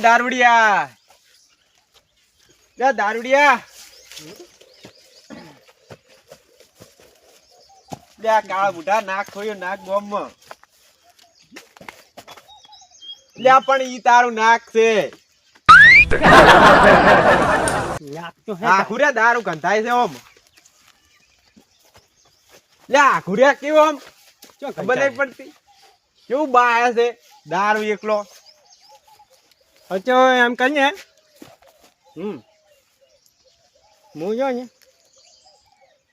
દારૂડિયા લે દારૂડિયા લે કાળા બુઢા નાક ખોયો નાક બોમ્બ લે પણ ઈ તારું નાક છે નાક તો હે આખુરિયા દારૂ ગંધાય છે ઓમ લે આખુરિયા કેવું આમ ખબર નહીં પડતી કેવું બાયા છે દારૂ એકલો અચો એમ કહીએ હું જો ને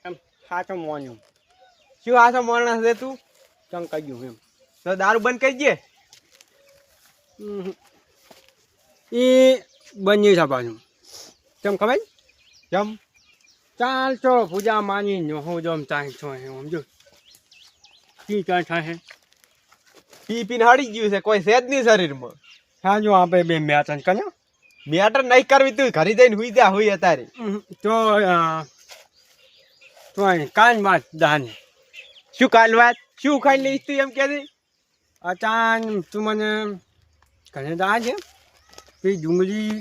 એમ સાચો મોન્યો શું આશો માણસ છે તું ચમ કહ્યું એમ તો દારૂ બંધ કરી દે એ બન્યું છે પાછું ચમ ખબર જમ ચાલ છો પૂજા માની નો હું જમ ચાય છો એમ જો કી ચાય થાય પી પીને હળી ગયું છે કોઈ છે જ નહીં શરીરમાં સાંજો આપણે બે મેચન કર્યો મેટર નહીં કરવી તું ઘરે જઈને હુઈ જા હુઈ અત્યારે તો તો કાન વાત દાને શું કાલ વાત શું ખાઈ લઈશ તું એમ કે અચાન તું મને ઘરે દા છે પછી ડુંગળી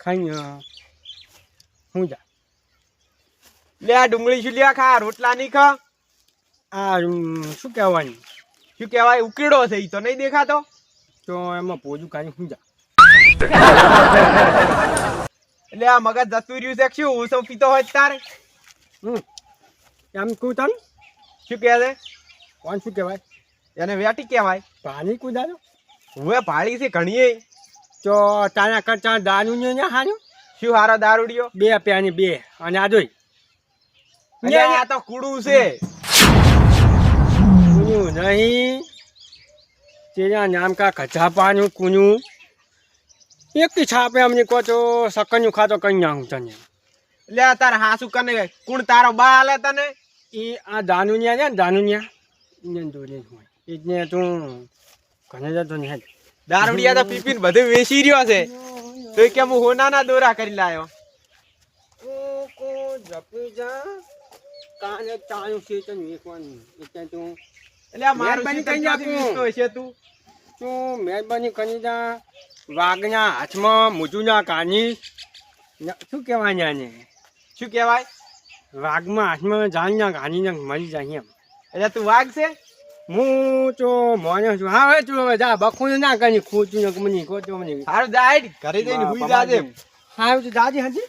ખાઈ હું જા લે આ ડુંગળી શું લ્યા ખા રોટલા નહીં ખા આ શું કહેવાનું શું કહેવાય ઉકેડો છે ઈ તો નહીં દેખાતો તો એમાં પોજું કાઢી હું જા એટલે આ મગજ જતું રહ્યું છે શું હું સૌ પીતો હોય તારે એમ કહું તને શું કહે છે કોણ શું કહેવાય એને વેટી કહેવાય પાણી કુદાડો હું ભાળી છે ઘણીએ તો તારા કરતા દારૂ ને હાર્યું શું હારો દારૂડિયો બે પ્યાની બે અને આ જોઈ એટલે આ તો કુડું છે કુનું નહીં તેના નામ કા ખજાપાનું કુનું એક છાપે અમને કહો તો સકન્યું ખાતો કઈ નાખું તને એટલે તારે હાસુ કને કુણ તારો બા હાલે તને એ આ દાનુનિયા છે ને દાનુનિયા એને દોરી હોય એટલે તું ઘણે જતો નહીં દારૂડિયા તો પીપીને બધું વેચી રહ્યો છે તો કે હું હોનાના દોરા કરી લાયો કાને ચાયું છે તને વેચવાનું એટલે તું એટલે આ મારું મહેરબાની કરી વેચતો હશે તું તું મહેરબાની કરી જા વાઘના હાથમાં મોજુના કાની શું કહેવાય આને શું કહેવાય વાઘમાં હાથમાં જાળના કાનીને મરી જાય એમ એટલે તું વાઘ છે હું તો મોને છું હા હવે તું હવે જા બખું ના કરી ખોચું ને મને ખોચું મને હારું દાઈડ ઘરે જઈને હુઈ જાજે હા તો દાદી હાજી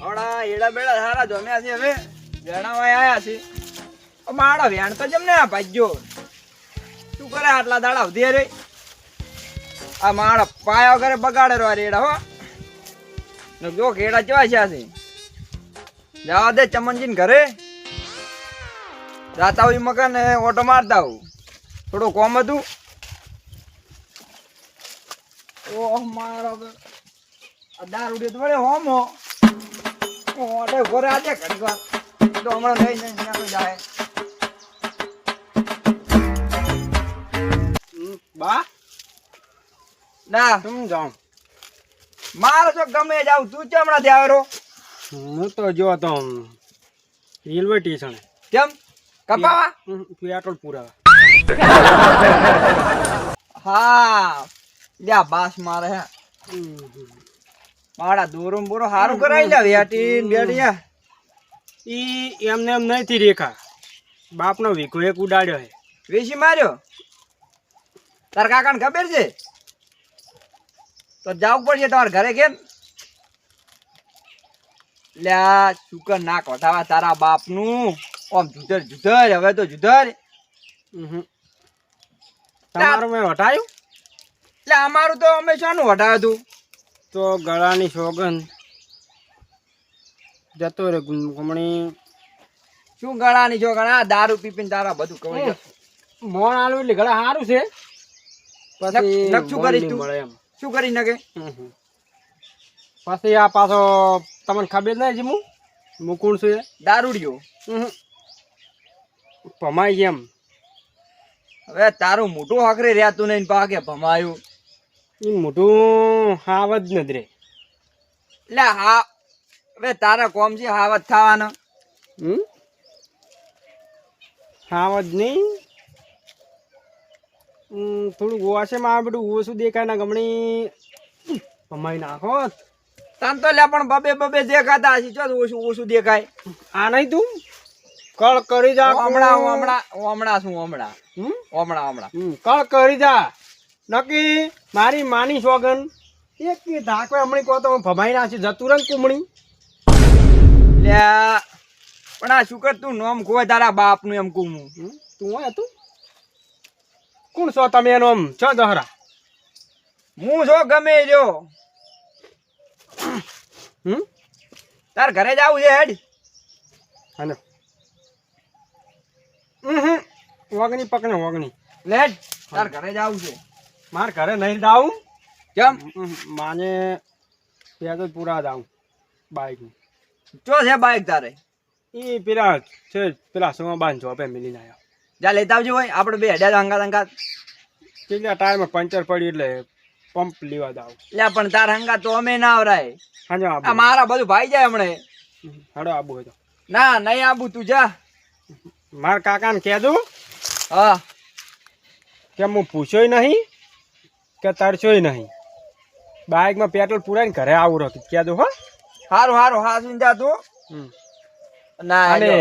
ઓડા એડા બેડા સારા જમ્યા છે હવે વેણામાં આયા છે મારા વેણ તો જમને આ ભાજ્યો શું કરે આટલા દાડા ઉધી રે આ મારા પાયા વગર બગાડે રો રેડા હો ને જો કેડા કેવા છે જવા દે ચમનજી ને ઘરે જાતા હોય મકાન ઓટો મારતા હું થોડું કોમ હતું ઓહ મારો દારૂ તો વળે હોમો ઓટે ઘરે આજે ઘડી વાર તો હમણાં નહીં નહીં જાય બા ના તું જાઉં મારો છો ગમે જાવ તું છે હમણાં થી આવેરો હું તો જો તો રેલવે સ્ટેશન કેમ કપાવા પેટ્રોલ પૂરા હા લ્યા બાસ મારે હે મારા દોરો બોરો સારું કરાવી લે વેટી બેડિયા ઈ એમને એમ નથી રેખા બાપનો વીકો એક ઉડાડ્યો હે વેસી માર્યો તાર કાકાને ખબર છે તો જાવું પડશે તમારા ઘરે કેમ લ્યા શુકર નાક વટાવા તારા બાપનું આમ જુધર જુધર હવે તો જુધર તમારું મેં હટાયું એટલે અમારું તો અમે શાનું વટાવ્યું તું તો ગળાની સોગંદ જતો રે ગુમણી શું ગળાની જો ગળા દારૂ પીપીને તારા બધું કવડી મોણ આલું એટલે ગળા સારું છે પછી શું કરીશ તું મળે એમ શું કરી નાખે પછી આ પાછો તમને ખબર નહીં જીમું હું કોણ છું એ દારૂડિયો ભમાઈ એમ હવે તારું મોટું હકરે રહેતું નહીં પાકે ભમાયું એ મોટું હાવત નથી રે એટલે હા હવે તારા કોમ છે હાવત થવાનો હા જ નહીં. થોડું ગોવાશે માં બધું ઓછું દેખાય ના ગમણી કમાઈ નાખો. તન તો લે પણ બબે બબે દેખાતા હશે ચો ઓછું ઓછું દેખાય. આ નહીં તું કળ કરી જા. હમણાં શું હમણાં કળ કરી જા. નક્કી મારી માની સોગન એક ધાકો હમણાં કહો તો ભમાઈ નાખી જતું રંગ કુમણી. લે પણ આ શું કર તું નોમ ખોય તારા બાપ નું એમ કું તું હોય તું કોણ છો તમે એનો આમ છો દહરા? હું જો ગમે રહ્યો. તાર ઘરે જાવું છે હેડ. હાલો વગણી પકડે વગણી લેડ તાર ઘરે જાવું છે. માર ઘરે નહીં જાઉં. કેમ? માને ત્યાં તો પૂરા જાઉં બાઈક ચો છે બાઈક તારે? એ પેલા છે પેલા સોમાબાન જોપે મિલીને આવ્યા. જા લેતા આવજો હોય આપણે બે હેડ્યા હંગાત હંગાત. કેટલા ટાયરમાં પંચર પડી એટલે પંપ લેવા જાવ. લે પણ તાર હંગાત તો અમે ના આવરાય. હા જો આ મારા બધું ભાઈ જાય હમણે. હાડો આબુ હોય તો ના નહીં આબુ તું જા. માર કાકાને કહેજો હા કે હું પૂછ્યોય નહીં કે તરસ્યોય નહીં. બાઇકમાં પેટ્રોલ પુરાઈને ઘરે આવું રહ્યું કહેજો હો. હારું હારું હા સુન જા તું. ના અને હેડો.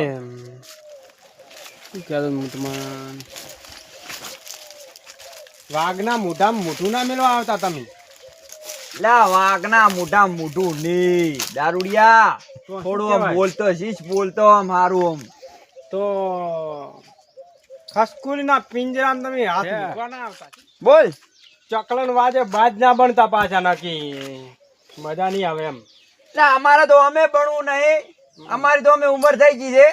શું કહેતો હું તમને વાઘના મોઢામાં મોઢું ના મેળવા આવતા તમે. લા વાઘના મોઢા મોઢું ની દારૂડિયા તો શું થોડું આમ કહેવાય? બોલતો શીશ બોલતો આમ હારું આમ. તો ખસકુલીના પિંજરામાં તમે હાથ મૂકવા ના આવતા. બોલ. ચકલન વાજે બાજ ના બનતા પાછા નાખી મજા નહીં આવે એમ. ના અમારે તો અમે ભણવું નહીં. અમારી તો અમે ઉંમર થઈ ગઈ છે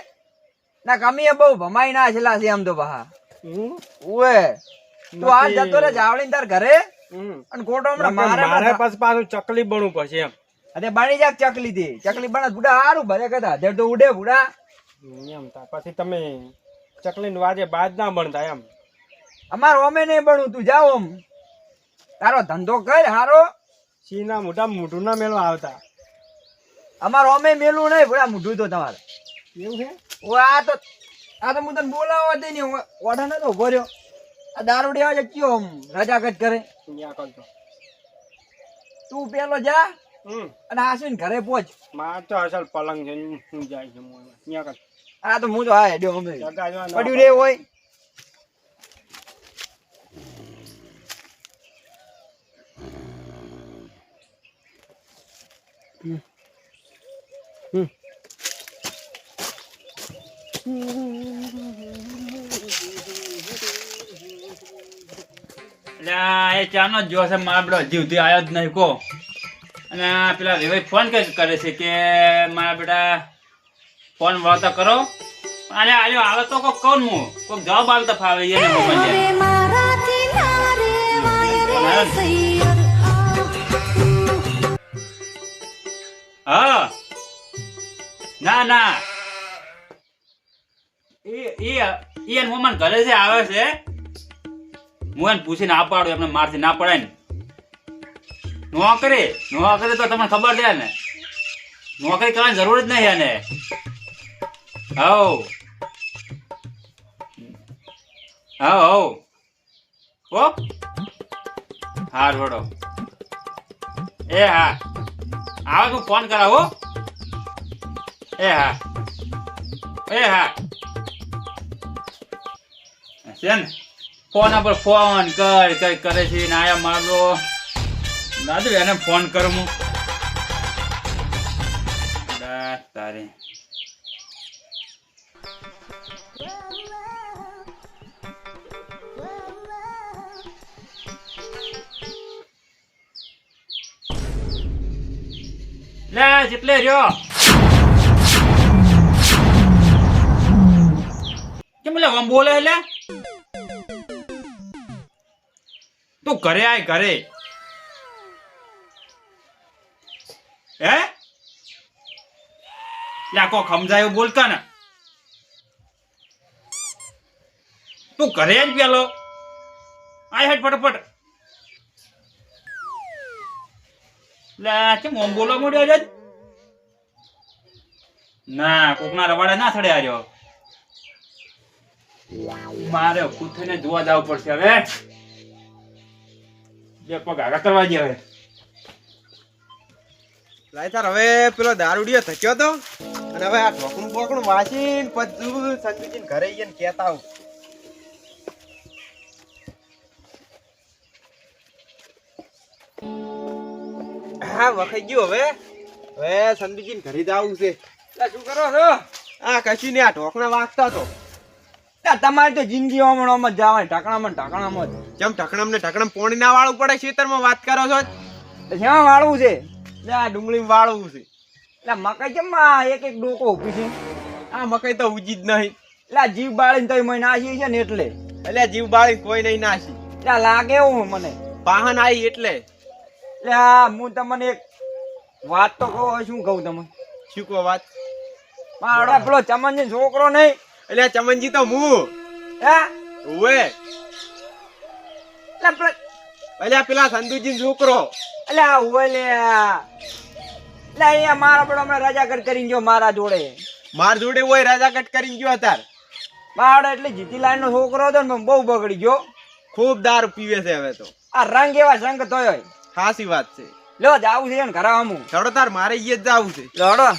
ના કમીએ બહુ ભમાઈ ના છેલા છે આમ તો પાહા. ઉએ તું આ જતો રે જાવડી તાર ઘરે અને ખોટો હમણાં મારે પછી પાછું ચકલી બનવું પડશે એમ. અરે બની જા ચકલી થી ચકલી બને બુડા હારું ભલે કદા દેર તો ઉડે બુડા. એમ તા પછી તમે ચકલીને વાજે બાજ ના બનતા એમ. અમાર ઓમે નહીં ભણવું તું જાવ આમ તારો ધંધો કર હારો. સિંહના મોઢા મોઢું ના મેળવા આવતા. અમાર ઓમે મેલું નહીં બુડા મોઢું તો તમારે એવું છે? ઓ આ તો હું તને બોલાવવા દે નહીં ઓઢા નતો ઉભો રહ્યો. આ દારૂડી આવે કયો આમ રજાકત કરે. ન્યા કરતો. તું પેલો જા અને આસુને ઘરે પહોંચ. માર તો અસલ પલંગ છે હું જાય છે ન્યા કરતો. આ તો હું તો હા હેડ્યો અમે જગા જો ના પડ્યું રે હોય. એટલે એ ચાનો જ જોશે મારા બેટો જીવથી આવ્યો જ નહીં કો. અને પેલા વિવેક ફોન કરે છે કે મારા બેટા ફોન વળતો કરો. અને આવ્યો આવે તો કોક કહું હું કોક જવાબ આવતા ફાવે એને હા ના ના એ મોમન ઘરે છે આવે છે. હું એને પૂછીને આ પાડું એમને મારથી ના પડાય ને. નોકરી તો તમને ખબર છે ને નોકરી કરવાની જરૂર જ નહીં એને. હવ ઓ હા રોડો એ હા આવે તું ફોન કરાવો. એ હા છે ને ફોન પર ફોન કઈ કરે છે ને આયા મારો દાદુ એને ફોન કરું હું તારે લે જેટલે રહ્યો કેમ લે આમ બોલે એટલે તું ઘરે આય ઘરે હે કો સમજાય એવું બોલતા ને તું ઘરે જ પેલો આય હેડ ફટાફટ લે કેમ આમ બોલવા મળ્યો છે ના કોકના રવાડે ના થડે આવ્યો મારે કૂથને જોવા જવું પડશે હવે. બે પગ આગળ કરવા દે હવે. લાય તાર હવે પેલો દારૂડિયો થક્યો તો અને હવે આ ઢોકણું બોકણું વાંચીને બધું સંતુજીને ઘરે જઈને કહેતા આવું. હા વખાઈ ગયું હવે સંતુજીને ઘરે જ આવું છે. લે શું કરો છો? આ કશું નહીં, આ ઢોકણા વાગતા તો. લે તમારી તો જિંદગી હમણાં જ જવાય ઢાકણામાં જ. જેમ ઢકણમ ને ઢકણમ પોણી ના વાળવું પડે ખેતરમાં વાત કરો છો. એટલે શેમાં વાળવું છે? લે આ ડુંગળી વાળવું છે. એટલે મકાઈ કેમ આ એક એક ડોકો ઊભી છે? આ મકાઈ તો ઉજી જ નહીં. એટલે આ જીવ બાળીને તો મેં નાસી છે ને એટલે. એટલે જીવ બાળી કોઈ નહીં નાસી. એટલે લાગે એવું મને. પાહન આવી એટલે. એટલે આ હું તમને એક વાત તો કહું, શું કહું તમને? શું કહો વાત? મારો પેલો ચમનજી છોકરો નહીં, એટલે આ ચમનજી તો હું હે? ઓવે. એટલે પેલા એટલે પેલા સંતુજી છોકરો. એટલે આ હોય લે. એટલે અહીંયા મારા પેલો હમણાં રજાકટ કરીને ગયો મારા જોડે. માર જોડે હોય રાજાકટ કરીને ગયો તાર. મારો એટલે જીતી લાઈન નો છોકરો હતો ને પણ બહુ બગડી ગયો. ખૂબ દારૂ પીવે છે હવે તો. આ રંગ એવા સંગ થયો. ખાસી વાત છે. લો જાવું છે ને ઘરે આમું. ચડો તાર મારે ઈ જ જાવું છે. લો હડો.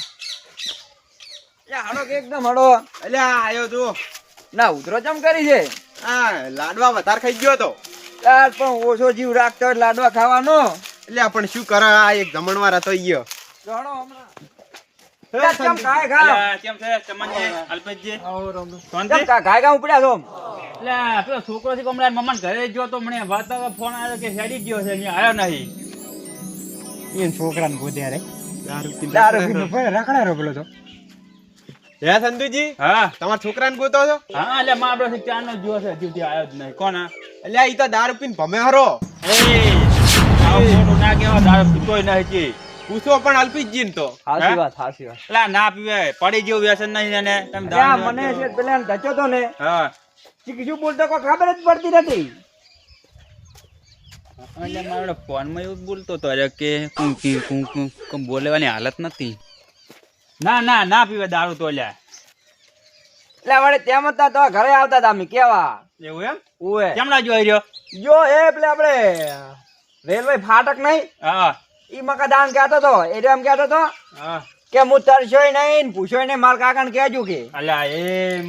હડો કે એકદમ હડો. એટલે આ આયો જો. ના ઉધરો ચમ કરી છે? આ લાડવા વધારે ખાઈ ગયો તો. યાર પણ ઓછો જીવ રાખતો હોય લાડવા ખાવાનો. એટલે પણ શું કરે, આ એક જમણવાર હતો ઈ. લો હડો હમણાં. ચમ ખાય ખા. અલ્યા, કેમ છે ચમનજી, અલ્પેશજી? શાંતિ? ચમ ખાય ખા ઉપડ્યા છો? અલ્યા, પેલો છોકરો છે કે હમણાં મમ્માને ઘરે ગયો તો મને વાત ફોન આવ્યો કે હેડી ગયો છે, અહીંયા આવ્યો નહીં. એ છોકરાને ગોદ્યા રે દારૂ દારૂ પીને રખડાયો પેલો તો. હે સંતુજી, હા તમારા છોકરાને ગોતો છો? હા, એટલે માં આપડો ચારનો જ જોયો છે, હજી આવ્યો જ નહીં. કોણ આ? એટલે ઈ તો દારૂ પીને ભમે હરો. એ આવું મોટું ના કહેવાય, દારૂ પીતોય નહીં હજી. પૂછો પણ અલ્પીજી ને તો. હાસી વાત હાસી વાત. એટલે ના પીવે, પડી જેવું વ્યસન નહીં એને. તમે ત્યાં દારૂ મને છે પેલા ધચ્યો તો ને, હા, શું બોલતો કોઈ ખબર જ પડતી નથી. એટલે મારો ફોનમાં એવું બોલતો હતો કે બોલેવાની હાલત નથી. ના ના ના પીવે દારૂ તો લ્યા. એટલે વળે તેમ હતા તો ઘરે આવતા હતા અમે કેવા. એવું એમ? ઓએ કેમ ના જોઈ રહ્યો? જો એ પેલે આપણે રેલવે ફાટક નહીં, હા ઈ મકાદાન કહેતો તો, એટલે એમ કહેતો તો હા. કે હું તરસ્યોય નહીં ને પૂછ્યોય નહીં, મારા કાકાને કહેજો કે. અલ્યા એ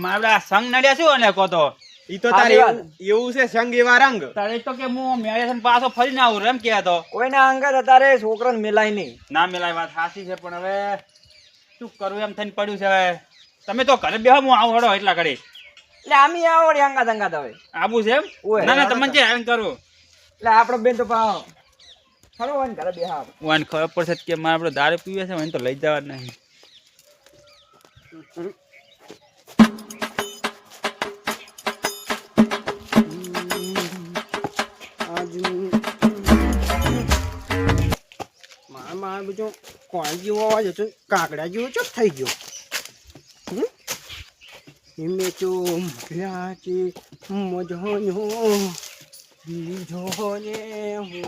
મારા સંગ નડ્યા શું અને કહો તો ઈ તો તારે સાચી વાત. એવું છે સંગ એવા રંગ. તારે તો કે હું મેરેજ પાછો ફરીને આવું એમ કહેતો. કોઈના અંગત અત્યારે છોકરાને મિલાય નહીં. ના મેલાય, વાત સાચી છે, પણ હવે શું કરવું એમ થઈને પડ્યું છે. હવે તમે તો ઘરે બેહો, હું આવું હડો એટલા ઘડી. એટલે આમી આવડે અંગાત અંગાત હવે. આવું છે એમ? ઓય. ના ના તમને જે એમ કરું. એટલે આપણો બેન તો પાવ ખરો હોય ને ઘરે બેહા. મને ખબર પડશે કે મારે આપણે દારૂ પીવે છે, મને તો લઈ જવા નહીં. મારા બીજો કોણ જેવો અવાજ હતો, કાકડા જેવો ચપ થઈ ગયો. એમે તો મોકલ્યા છે મજોનો બીજો ને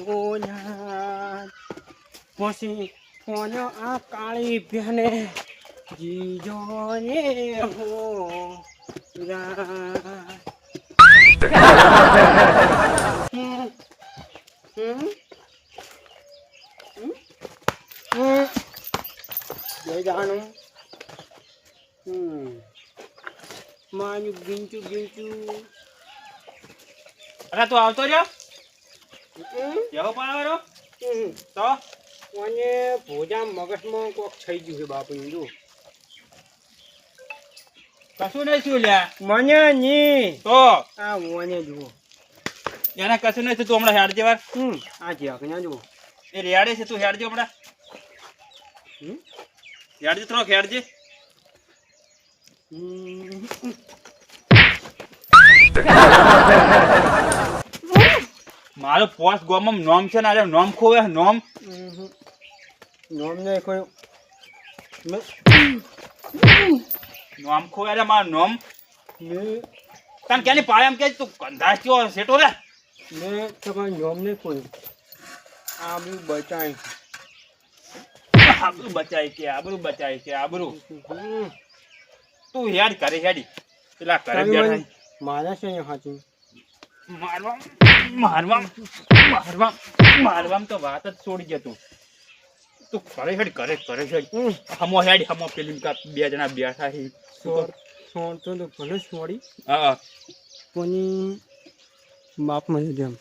હોના, પછી કોનો આ કાળી બેને જીજો ને હો જાણું માનું ગીંચું અરે તું આવતો રહ્યો કેવો પાડવાનો તો મને ભોજા મગજમાં કોક થઈ ગયું છે બાપુ. જો કશું નહીં શું લ્યા મને ની તો આ મને જુઓ, એને કશું નહીં તું હમણાં હેડ જેવાર આ જ્યાં જુઓ. એ રેડે છે, તું હેડજે હમણાં. હેડજે થોડોક હેડજે. મારો પોસ્ટ ગોમમાં નોમ છે ને, નોમ ખોવે નોમ નોમ ને કોઈ નોમ ખોવે એટલે મારો નોમ મેં તને ક્યાંની પાડે એમ કે તું કંધાસ થયો સેટો રે. તમારે નોમ ને કોઈ આ બી બચાય. આબરૂ બચાય કે આબરૂ બચાય કે આબરૂ. તું હેડ કરે હેડી પેલા કરે બેઠા. મારે છે અહીંયા સાચું. મારવામ તો વાત જ છોડી જતો તું કરે છે હમો હેડ હમો પેલી બે જણા બેઠા છે સોળતો તો ભલે સોળી હા પણ બાપમાં જેમ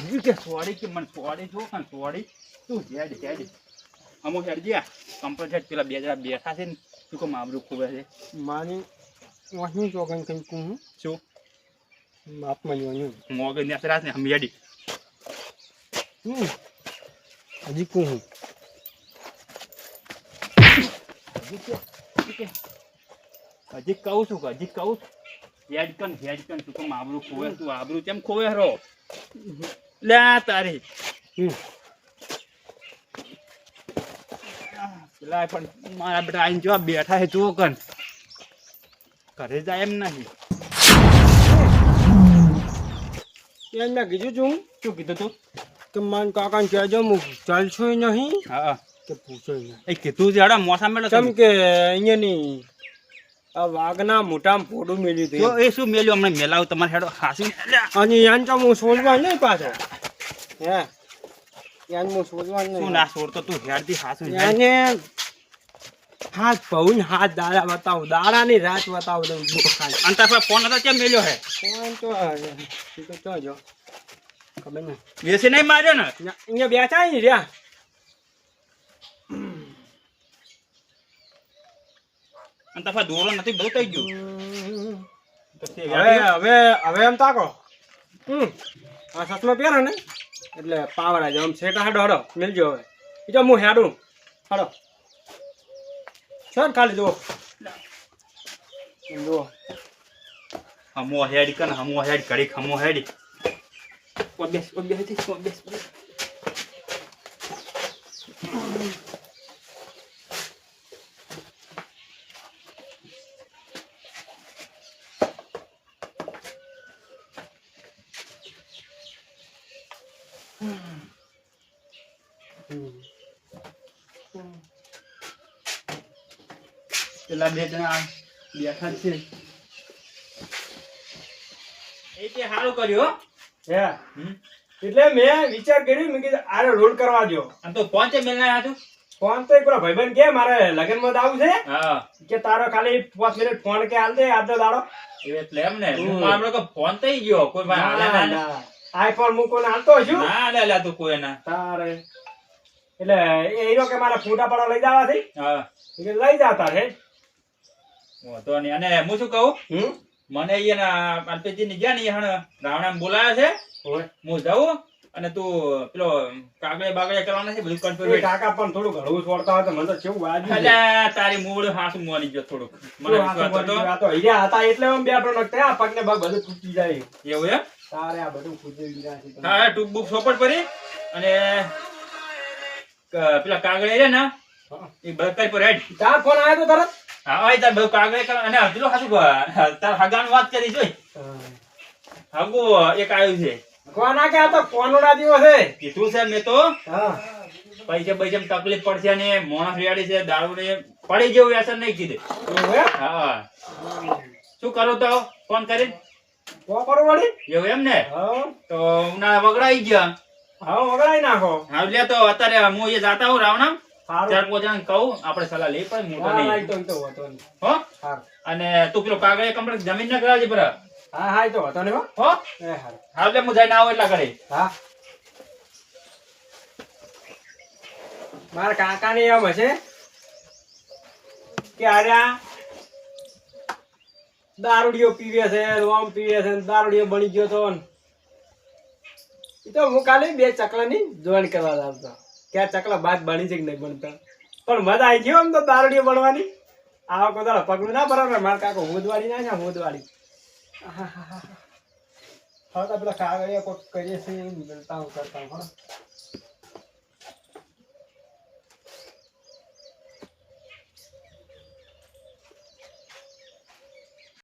હજુ કે સોડી કે મને સોડી જો કાન સોડી તું હેડ હમો હેડ જ્યા કમ્પલસરી પેલા બે જણા બેઠા છે ને તું કો મામલું ખોવે છે મારી વાહની ચોકન કંઈ કહું શું બાપમાં જોવાનું મોગે ને સરાસ ને હમ હેડી હજી કહું હજી કહું છું હેડ કન તું કો મામલું ખોવે તું આબરું કેમ ખોવે હરો લે તારી પેલા પણ મારા બેટા આઈને જો બેઠા છે જુઓ કન ઘરે જાય એમ નહીં એમ મેં કીધું છું શું કીધું તું કે માન કાકાને કહેજો હું ચાલશો નહીં હા કે પૂછો નહીં એ કીધું છે હડા મોસા મેળો કેમ કે અહીંયાની આ વાઘના મોટામાં ફોડું મેલ્યું જો હતું એ શું મેલ્યું હમણાં મેલાવું તમારે હેડો હાસી અને યાન તો હું શોધવા નહીં પાછો હે યાન હું શોધવા શું નહીં ના છોડતો તું હેડથી હાસું યાને હાથ પૌન હાથ દાડા બતાવું દાડાની રાત બતાવું દઉં ખાલી અંતર પર ફોન હતો કેમ મેલ્યો હે ફોન તો તો જો ખબર નહીં બેસી નહીં માર્યો ને અહીંયા બેઠા ને રહ્યા અંતર પર દોરો નથી બધું થઈ ગયું તો તે હવે એમ તાકો આ સસમાં પહેરો ને એટલે પાવડા જો આમ સેટા હાડો હાડો મિલજો હવે એ તો હું હેડું હાડો સર ખાલી જુઓ જુઓ હમો હેડ કન હમો હેડ ઘડીક હમો હેડ બેસ પેલા બે જણા બેઠા છે એ તે સારું કર્યું હે એટલે મેં વિચાર કર્યો મેં કીધું આરે રોડ કરવા દો આમ તો પહોંચે મેલના હતું ફોન તો એક પેલો ભાઈબંધ કે મારે લગનમાં જ આવું છે હા કે તારો ખાલી 5 મિનિટ ફોન કે હાલ દે આજનો દાડો એટલે એમ ને હું મારો કે ફોન થઈ ગયો કોઈ ભાઈ હાલે ના આઈફોન મૂકોને હાલતો છું ના લે તું કોઈ ના તારે એટલે એ હીરો કે મારા ફોટા પાડો લઈ જવા છે હા કે લઈ જાતા છે તો નહીં અને હું શું કહું મને અહીંયા અલ્પેજી ની ગયા ને હણ રાવણા બોલાયા છે હું જાઉં અને તું પેલો કાગળે બાગળે કરવાના છે બધું એ કન્ફર્મ કાકા પણ થોડું ઘણું છોડતા હોય તો મને તો કેવું વાગ્યું છે. અલ્યા તારી મૂળ હાસુ મોની ગયો થોડુંક મને વિશ્વાસ હતો આ તો હીરા હતા એટલે આમ બેઠો નખતે આ પગને પગ બધું તૂટી જાય એવું એમ તારે આ બધું ફૂટી ગયા છે હા ટૂંક બુક સોપટ પડી અને પેલા કાગળે રે ને એ બરકાઈ પર હેડ તાર ફોન આવ્યો તો તરત હા આઈ તાર બધું કાગળે અને પેલો હાસુ તાર હગાન વાત કરી જોઈ હગુ એક આવ્યું છે કોના કે આ તો કોનોડા જેવો છે કીધું છે મેં તો હા પૈસા તકલીફ પડશે ને મોણસ રેડી છે દારૂ ને પડી જેવું વ્યસન નહીં કીધે એવું હે હા શું કરું તો ફોન કરી કોપર વળી એવું એમ ને હા તો ઉનાળા વગડાઈ ગયા હા વગડાઈ નાખો હા લે તો અત્યારે હું એ જાતા હું રાવણા સારું 4-5 જણા કહું આપણે સલાહ લઈ પણ મોટો હા નહીં તો હતો નહીં હો સારું અને તું પેલો કાગળ કમ્પ્લીટ જમીન ના કરાવજે બરા હા હા તો હતો ને હો હો એ હારું હા એટલે હું જઈને આવું એટલા કરે હા મારા કાકાને એમ હશે કે આર્યા દારૂડિયો પીવે છે રોમ પીવે છે દારૂડિયો બની ગયો તો એ તો હું કાલે 2 ચકલાની જોઈન કરવા લાવતો કે આ ચકલા બાદ બની છે કે નહીં બનતા પણ મજા આવી ગયો આમ તો દારૂડિયો બનવાની આવા કોઈ પગલું ના બરાબર મારા કાકો હોદવાડી ના હોદવાડી હા તો પેલા કાગળિયા કોઈક કરીએ છીએ કરતા હું